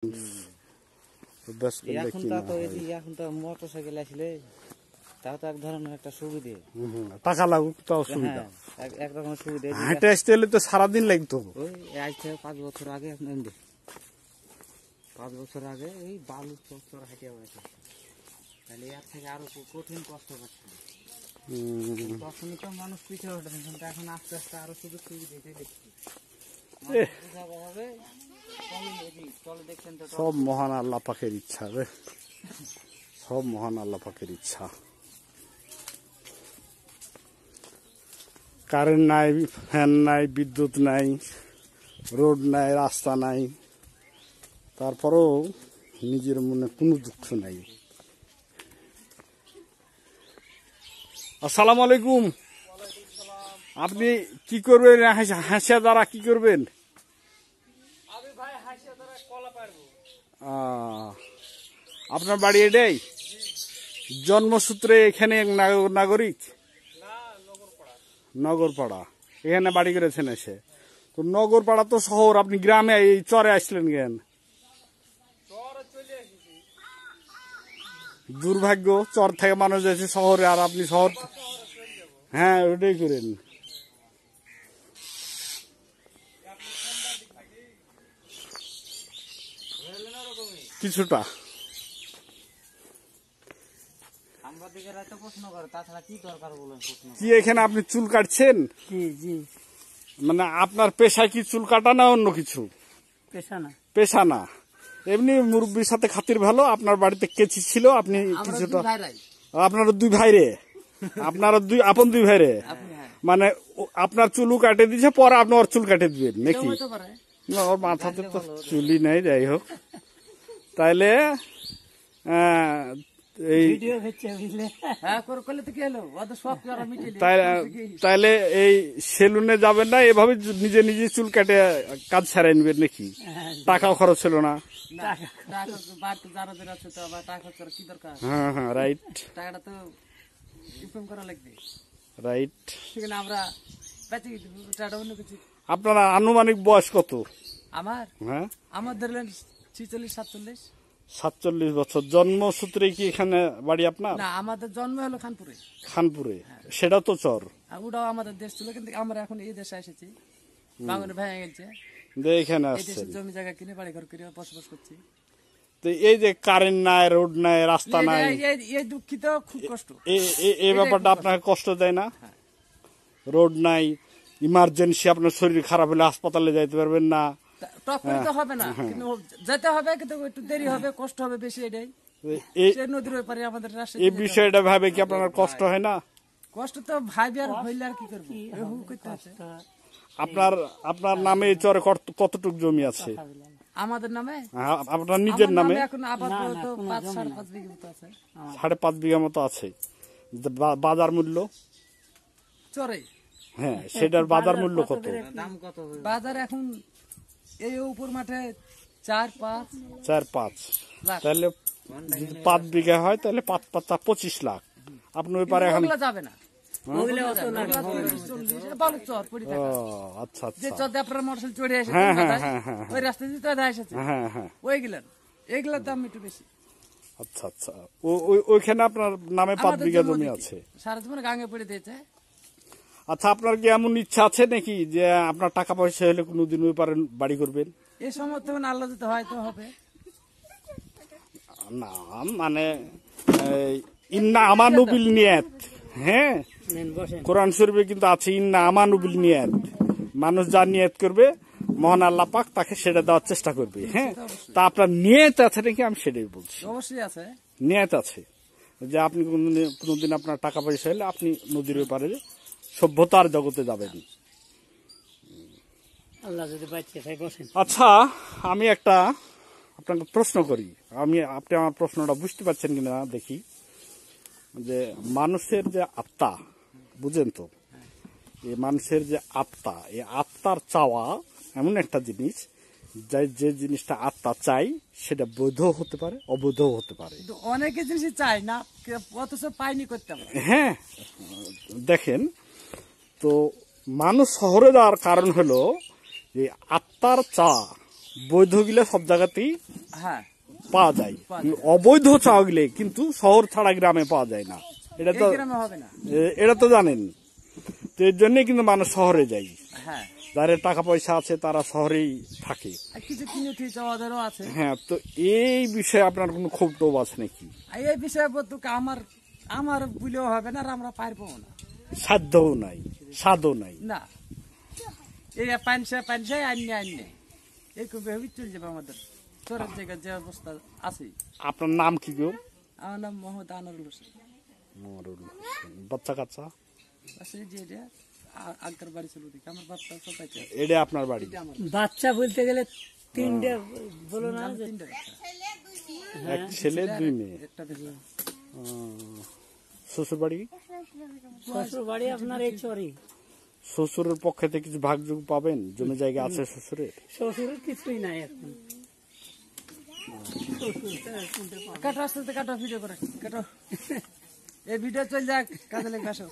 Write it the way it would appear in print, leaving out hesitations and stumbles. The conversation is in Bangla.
এখন তো মোটরসাইকেল আসলে তাও তো এক ধরনের একটা সুবিধে, টাকা লাগুক তাও সুবিধা, একরকম সুবিধা। হেঁটে আসতে হলে তো সারাদিন লাগতো। ওই আজ থেকে 5 বছর আগে, 5 বছর আগে এই বালু চর হেঁটে বেড়াচ্ছে, তাহলে এর থেকে আরো কঠিন কষ্ট করছে। তখনই তো মানুষ পিছিয়ে ওঠে, কিন্তু এখন আস্তে আস্তে আরো সুযোগ সুবিধা দেখছি। সব মহান আল্লাহ পাকের ইচ্ছা রে, সব মহান আল্লাহ পাকের ইচ্ছা। কারেন্ট নাই, ফ্যান নাই, বিদ্যুৎ নাই, রোড নাই, রাস্তা নাই, তারপরেও নিজের মনে কোনো দুঃখ নাই। আসসালামু আলাইকুম। আপনি কি করবেন? হাসিয়া দ্বারা কি করবেন? আপনার বাড়ি এটাই? জন্মসূত্রে এখানে নাগরিক? নগরপাড়া এখানে বাড়ি করেছেন এসে? তো নগরপাড়া তো শহর, আপনি গ্রামে এই চরে আসলেন কেন? দুর্ভাগ্য, চর থেকে মানুষ যাচ্ছে শহরে, আর আপনি শহর। হ্যাঁ, ওটাই করেন। কিছুটা কি এখানে আপনি চুল কাটছেন? মানে আপনার পেশা কি চুল কাটা না অন্য কিছু? পেশা না, এমনি মুরব্বীর সাথে খাতির ভালো। আপনার বাড়িতে কেচি ছিল, আপনি কিছুটা, আপনারা দুই ভাইরে, আপনারা আপন দুই ভাইরে, মানে আপনার চুলও কাটে দিয়েছে, পরে আপনি ওর চুল কাটে দিবেন নাকি? না, ওর মাথাতে তো চুলই নেই। যাই হোক, তাইলে তাইলে এই সেলুনে যাবেন না, এভাবে নিজে নিজে চুল কাটে কাজ ছাড়াই নিবেন নাকি? টাকাও খরচ ছিল না। হ্যাঁ হ্যাঁ, রাইট রাইট। আপনারা আনুমানিক বয়স কত? আমার, হ্যাঁ, আমার ধরলেন 46-47। 47 বছর। জন্মসূত্রে কি এখানে বাড়ি আপনার? না, আমাদের জন্ম হলো খানপুরে। খানপুরে? সেটা তো চর। ওটাও আমাদের দেশ ছিল, কিন্তু আমরা এখন এই দেশে এসেছি। বাঙালি ভেঙে গেছে, এখানে আসছে, জমি জায়গা কিনে বাড়ি ঘর করে বসবাস করছি। তো এই যে কারেন্ট নাই, রোড নাই, রাস্তা নাই, এই দুঃখিত, খুব কষ্ট। এই ব্যাপারটা আপনাকে কষ্ট দেয় না? রোড নাই, ইমার্জেন্সি আপনার শরীর খারাপ হলে হাসপাতালে যাইতে পারবেন না, হবে না, কিন্তু যেতে হবে, কিন্তু একটু দেরি হবে, কষ্ট হবে বেশি। এটাই নদীর ওই পারে আমাদের রাষ্ট্র। এই বিষয়টা ভাবে কি আপনার কষ্ট হয় না? কষ্ট তো ভাইবে, আর হইলে আর কি করবো। আপনার নামে এই চরে কতটুক জমি আছে? আমাদের নামে, আপনার নিজের নামে? এখন আপাতত 5.5 বিঘা মতো আছে। 5.5 বিঘা মতো আছে। বাজার মূল্য চরে? হ্যাঁ, সেটার বাজার মূল্য কত? বাজার এখন এই উপর মাঠে 4-5। তাহলে 5 বিঘা হয়, তাহলে 5 25 লাখ। আপনি ওই পারে এখন যাবে না। আচ্ছা আচ্ছা, আপনার মোটরসাইকেল চড়ে এসে ওই রাস্তা এইগুলোর দাম একটু বেশি। আচ্ছা আচ্ছা, ওইখানে আপনার নামে 5 বিঘা জমি আছে, সারা জীবন গাঙে পড়ে দিয়েছে। আচ্ছা, আপনার কি এমন ইচ্ছা আছে নাকি যে আপনার টাকা পয়সা হলে কোনোদিন ওই পারে বাড়ি করবেন? এই সময় তো আল্লাহ দিতে হয়তো হবে না, মানে ইন্না আমানুবিল নিয়াত। হ্যাঁ, কোরআন শরীফে কিন্তু আছে ইন্না আমানুবিল নিয়াত। মানুষ যা নিয়াত করবে, মহান আল্লাহ পাক তাকে সেটা দেওয়ার চেষ্টা করবে। হ্যাঁ, তা আপনার নিয়ত আছে নাকি? আমি সেটাই বলছি। অবশ্যই আছে, নিয়ত আছে যে আপনি কোনোদিন আপনার টাকা পয়সা হলে আপনি নদীর ব্যাপারে সভ্যতার জগতে যাবেন। আচ্ছা, আমি একটা আপনাকে প্রশ্ন করি, আপনি আমার প্রশ্নটা বুঝতে পারছেন কিনা দেখি। যে মানুষের যে আত্মা, বুঝেন তো, এই মানুষের যে আত্মা, এই আত্মার চাওয়া এমন একটা জিনিস, যে জিনিসটা আত্মা চাই সেটা বৈধ হতে পারে, অবৈধ হতে পারে। অনেকে জিনিস চাই না, অথচ পাইনি করতে পারে। হ্যাঁ, দেখেন তো, মানুষ শহরে যাওয়ার কারণ হলো যে আত্মার চাওয়া বৈধ গিলে সব জায়গাতেই হ্যাঁ পাওয়া যায়, অবৈধ চাওয়া গেলে কিন্তু শহর ছাড়া গ্রামে পাওয়া যায় না। এটা তো হবে না, এটা তো জানেন। তো এর জন্যই কিন্তু মানুষ শহরে যায়। হ্যাঁ, যাদের টাকা পয়সা আছে তারা শহরেই থাকে। কিছু কিনে ঠিক ওদেরও আছে। হ্যাঁ, তো এই বিষয়ে আপনার কোনো ক্ষোভ টোভ আছে নাকি? এই বিষয়ে আমার বুঝলেও হবে না, আর আমরা পারবো না, সাধ্যও নাই, সাধও নাই না। এই পানসা আইনে এরকম ভাবে চলে যাবে আমাদের চরের জায়গায় যে অবস্থা আছে। আপনার নাম কি গো? আমার নাম মোহাম্মদ আনোয়ারুল হোসেন। বাচ্চা কাচ্চা আছে যে এটা আঙ্কার বাড়ি ছিল, আমার বাচ্চা সবাই এটা আপনার বাড়ি? বাচ্চা বলতে গেলে তিনটে, বলো না, তিনটা বাচ্চা, এক ছেলে 2 মেয়ে। একটা বেশি। শ্বশুর বাড়ি? শ্বশুর বাড়ি আপনার এই চরি। শ্বশুরের পক্ষে থেকে কিছু ভাগযোগ পাবেন? জমি জায়গা আছে শ্বশুরের? শ্বশুরের কিছুই নাই এখন। কাটো আস্তে আস্তে কাটো, ভিডিও করে কাটো। এই ভিডিও চল যাক, কাজে লেগে আসো।